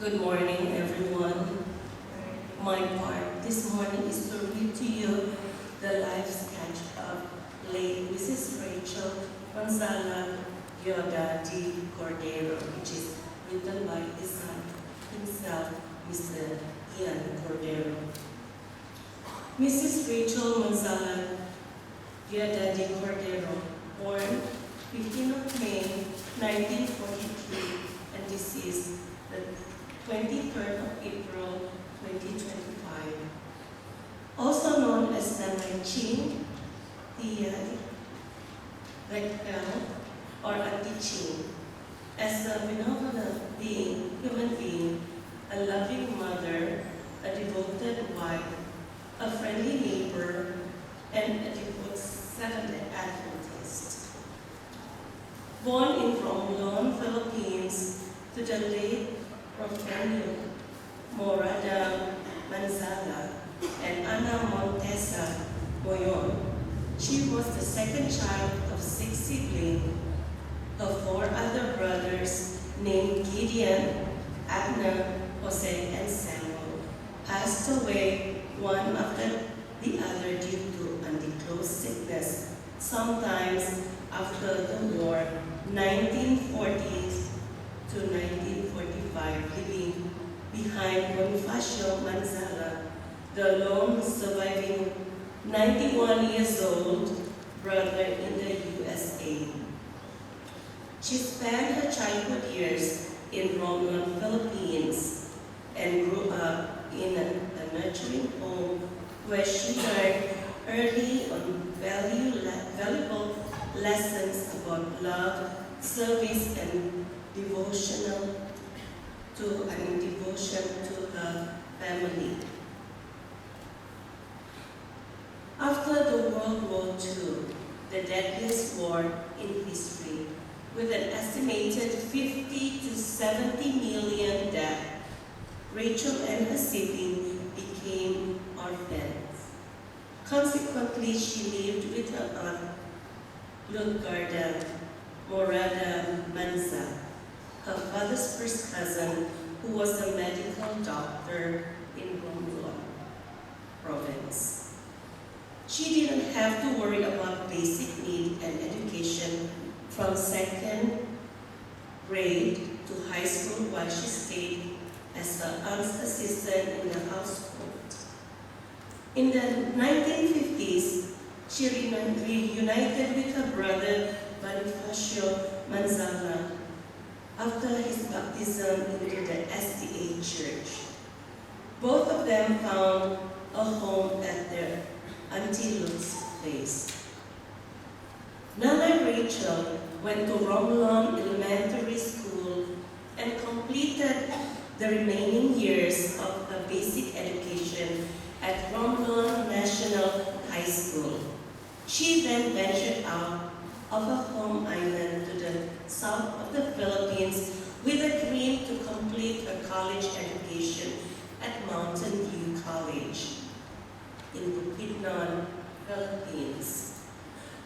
Good morning, everyone. My part this morning is to read to you the life sketch of late Mrs. Rachel Manzala Cordero, which is written by his son himself, Mr. Ian Cordero. Mrs. Rachel Manzala Cordero, born 15 of May 1943 and deceased the 23rd of April 2025. Also known as Nanay Ching, Tia, Rektel, or Auntie Ching, as a benevolent human being, a loving mother, a devoted wife, a friendly neighbor, and a devout Seventh-day Adventist. Born in Romblon, Philippines, to the late Professor Morada Manzala and Ana Montesa Moyon. She was the second child of 6 siblings. Her 4 other brothers, named Gideon, Abner, Jose, and Samuel, passed away one after the other due to undisclosed sickness, sometimes after the war, 1940s to 1945, leaving behind Bonifacio Manzala, the lone surviving 91 years old brother in the USA. She spent her childhood years in Romblon, Philippines, and grew up in a nurturing home where she learned early on valuable lessons about love, service, and devotion to her family. After the World War II, the deadliest war in history, with an estimated 50 to 70 million deaths, Rachel and her siblings became orphans. Consequently, she lived with her aunt, Lutgarda Morada Manza, her father's first cousin, who was a medical doctor in Romblon province. She didn't have to worry about basic need and education from 2nd grade to high school while she stayed as her aunt's assistant in the household. In the 1950s, she reunited with her brother Bonifacio Manzala after his baptism into the SDA Church. Both of them found a home at their Auntie Luke's place. Nana Rachel went to Romblon Elementary School and completed the remaining years of her basic education at Romblon National High School. She then ventured out of her home island to the south of the Philippines with a dream to complete her college education at Mountain View College in Bukidnon, Philippines.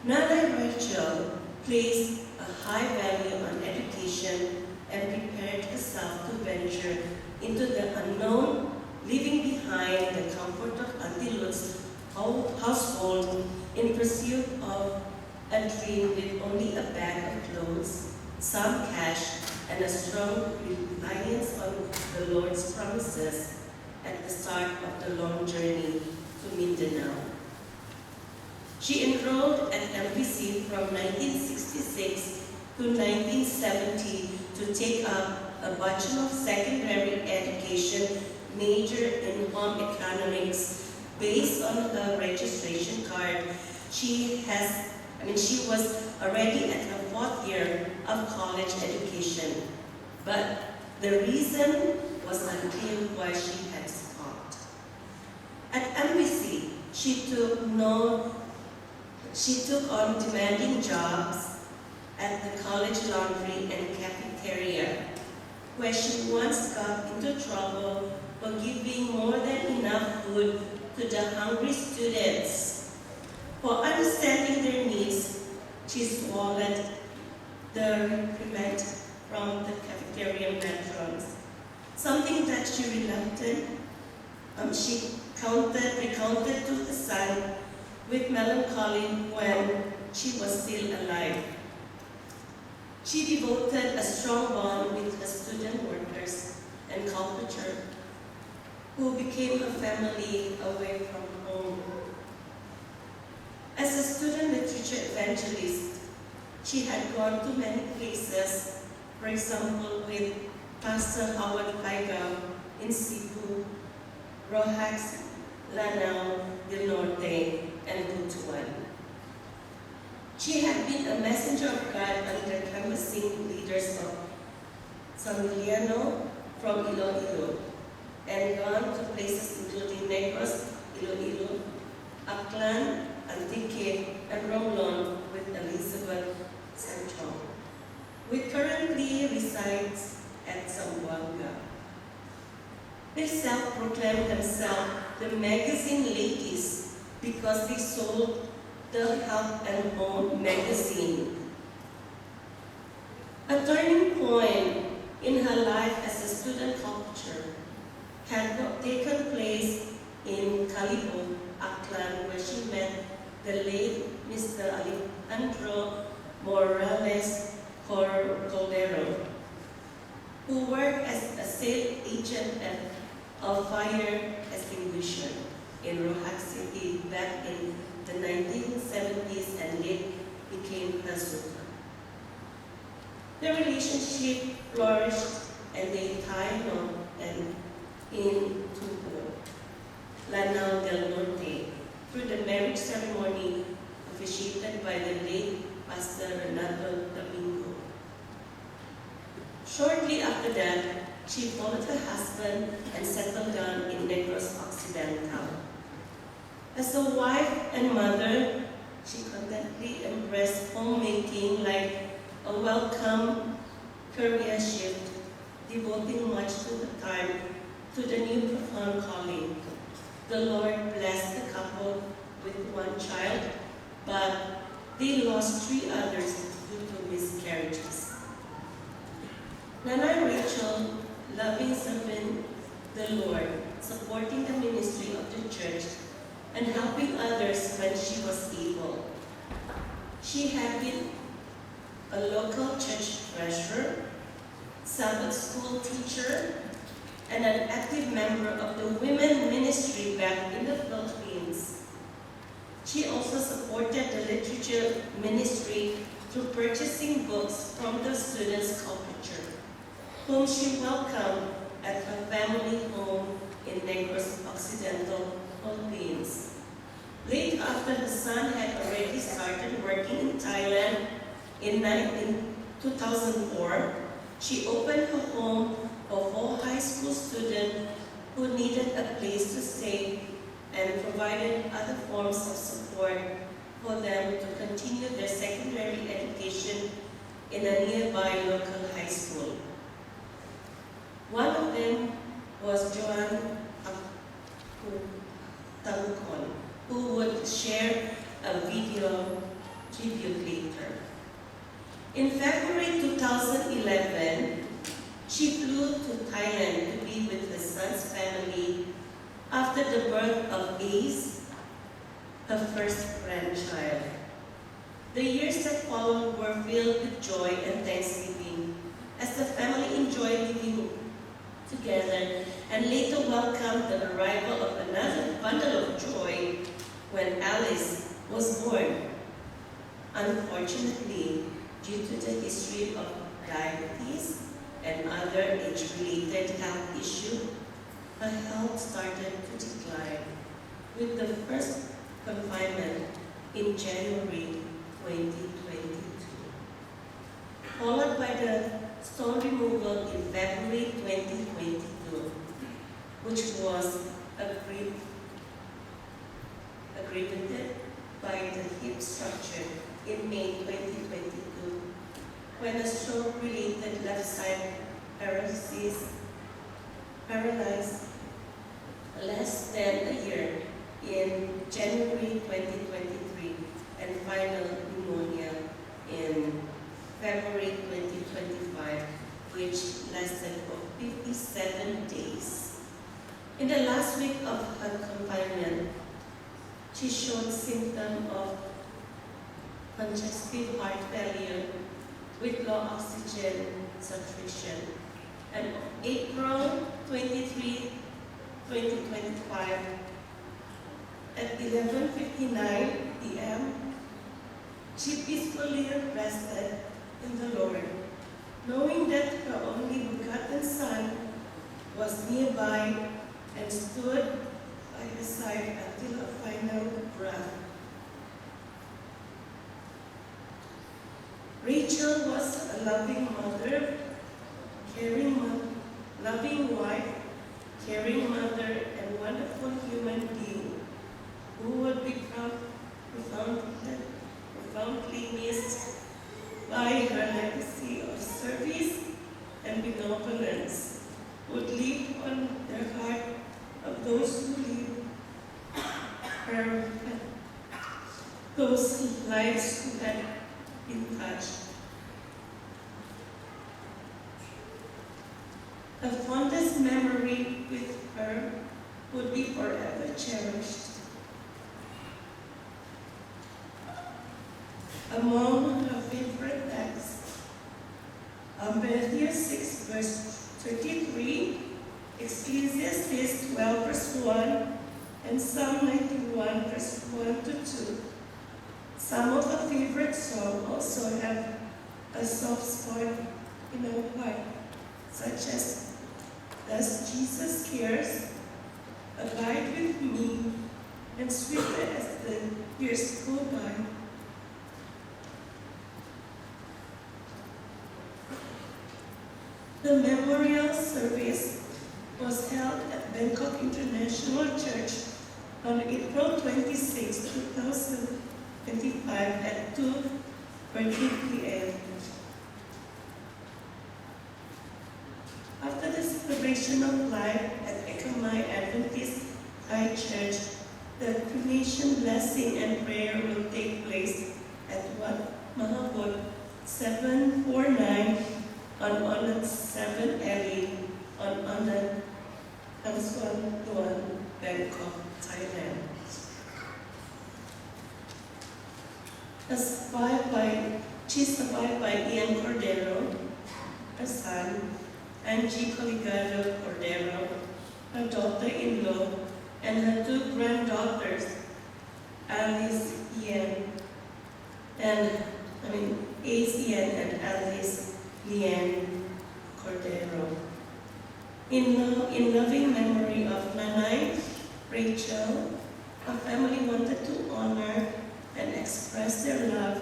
Nana Rachel placed a high value on education and prepared herself to venture into the unknown, leaving behind the comfort of Auntie Luke's household in pursuit of a dream with only a bag of clothes, some cash, and a strong reliance on the Lord's promises at the start of the long journey to Mindanao. She enrolled at MPC from 1966 to 1970 to take up a Bachelor of Secondary Education major in home economics based on her registration card. She was already at her 4th year of college education, but the reason was unclear why she had stopped. At MBC, she took on demanding jobs at the college laundry and cafeteria, where she once got into trouble for giving more than enough food to the hungry students. For understanding their needs, she swallowed the reprimand from the cafeteria patrons. something that she recounted to the son with melancholy when she was still alive. She devoted a strong bond with her student workers and culture, who became her family away from home. As a student literature evangelist, she had gone to many places, for example, with Pastor Howard Paigao in Cebu, Rojax, Lanao del Norte, and Butuan. She had been a messenger of God under canvassing leaders of Samiliano from Iloilo, and gone to places including Negros, Iloilo, Aklan, Antique, and Romblon with Elizabeth Sancho, who currently resides at Zamboanga. They self-proclaimed themselves the magazine ladies because they sold the Health and Home magazine. A turning point in her life as a student culture had taken place in Calibo, Aklan, where she met the late Mr. Alejandro Morales Cordero, who worked as a sales agent at a fire extinguisher in Rojax City back in the 1970s and later became her suitor. The relationship flourished and they tied on and in Tuco, Lanao del Norte, through the marriage ceremony officiated by the late Pastor Renato Domingo. Shortly after that, she followed her husband and settled down in Negros Occidental. As a wife and mother, she contentedly embraced homemaking like a welcome career shift, devoting much of the time to the new profound calling. The Lord blessed the couple with one child, but they lost 3 others due to miscarriages. Nanay Rachel, loving serving the Lord, supporting the ministry of the church, and helping others when she was able. She had been a local church treasurer, Sabbath school teacher, and an active member of the women ministry back in the Philippines. She also supported the literature ministry through purchasing books from the students' culture, whom she welcomed at her family home in Negros Occidental, Philippines. Late after the son had already started working in Thailand in 2004, she opened her home for 4 high school students who needed a place to stay and provided other forms of support for them to continue their secondary education in a nearby local high school. One of them was Joan Tabucon, who would share a video tribute later. In February 2011, she flew to Thailand to be with her son's family after the birth of Ace, her first grandchild. The years that followed were filled with joy and thanksgiving as the family enjoyed living together and later welcomed the arrival of another bundle of joy when Alice was born. Unfortunately, due to the history of diabetes and other age-related health issues, her health started to decline, with the first confinement in January 2022, followed by the stone removal in February 2022, which was aggravated by the hip structure in May 2022, when a stroke-related left side paralyzed less than a year in January 2023, and final pneumonia in February 2025 which lasted for 57 days. In the last week of her confinement, she showed symptoms of congestive heart failure with low oxygen saturation. And on April 23, 2025, at 11:59 p.m., she peacefully rested in the Lord, knowing that her only begotten Son was nearby and stood by her side until her final breath. Rachel was a loving mother, loving wife, caring mother, and wonderful human being who would be profoundly missed by her legacy of service and benevolence, would live on the heart of those who live her, those lives who had been touched. The fondest memory with her would be forever cherished. Among her favorite texts are Matthew 6, verse 33, Ecclesiastes 12, verse 1, and Psalm 91, verse 1 to 2. Some of her favorite songs also have a soft spot in her heart, such as "Thus Jesus Cares," "Abide with Me," and "Sweeter as the Years Go By." The memorial service was held at Bangkok International Church on April 26, 2025 at 2:30 p.m. After the celebration of life at Ekamai Adventist High Church, the cremation blessing and prayer will take place at Wat Mahabod 749 on Onat 7 Alley on Onat Kamswan Luan, Bangkok, Thailand. She's survived by Ian Cordero, her son, Angie Coligado Cordero, her daughter-in-law, and her two granddaughters, Ace Ian and Alice Leanne Cordero. In loving memory of Nanay, Rachel, her family wanted to honor and express their love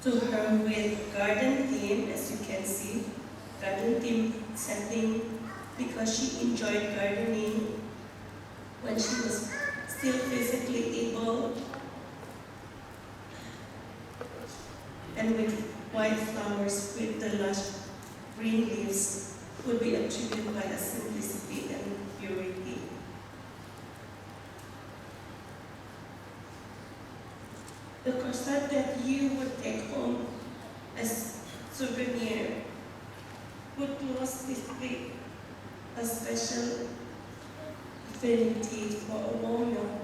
to her with garden theme, as you can see, garden theme setting, because she enjoyed gardening when she was still physically able, and with white flowers with the lush green leaves would be attributed by a simplicity and purity. The corset that you would take home as souvenir would most display a special affinity for a woman